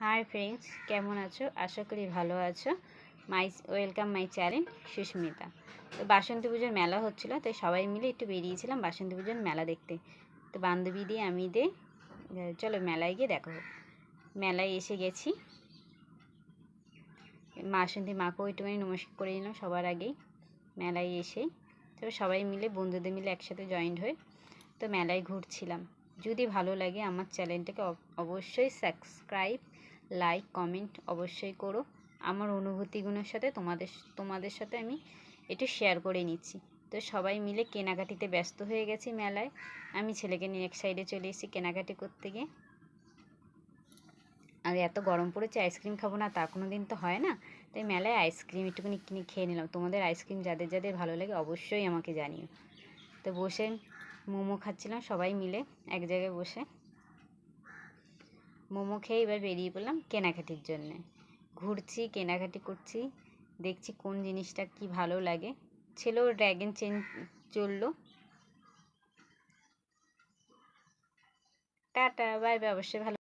Hi friends, কেমন আছো? আশা করি ভালো আছো। Welcome my channel Susmita. তো বাসন্তী পুজোর মেলা হচ্ছিলো, তাই সবাই মিলে একটু বেরিয়েছিলাম বাসন্তী পুজোর মেলা দেখতে। তো বান্ধবী দিয়ে আমি দিয়ে চলো মেলায় গিয়ে দেখো। মেলায় এসে গেছি, বাসন্তী মাকেও একটুখানি নমস্কার করে নিলাম সবার আগেই মেলায় এসে। তবে সবাই মিলে বন্ধুদের মিলে একসাথে জয়েন্ট হয়ে তো মেলায় ঘুরছিলাম। যদি ভালো লাগে আমার চ্যানেলটাকে অবশ্যই সাবস্ক্রাইব, লাইক, কমেন্ট অবশ্যই করো। আমার অনুভূতিগুলোর সাথে তোমাদের সাথে আমি একটু শেয়ার করে নিচ্ছি। তো সবাই মিলে কেনাকাটিতে ব্যস্ত হয়ে গেছি মেলায়। আমি ছেলেকে নিয়ে এক সাইডে চলে এসেছি কেনাকাটি করতে গিয়ে। আর এত গরম পড়েছে, আইসক্রিম খাবো না তা কোনো দিন তো হয় না, তাই মেলায় আইসক্রিম একটুখানি কিনে খেয়ে নিলাম। তোমাদের আইসক্রিম যাদের যাদের ভালো লাগে অবশ্যই আমাকে জানিও। তো বসে মোমো খাচ্ছিলাম সবাই মিলে এক জায়গায় বসে। মোমো খেয়ে এবার বেরিয়ে পড়লাম কেনাকাটির জন্যে। ঘুরছি, কেনাকাটি করছি, দেখছি কোন জিনিসটা কি ভালো লাগে। ছেলেও ড্র্যাগন চেন চললো। Tata, bye bye. অবশ্যই ভালো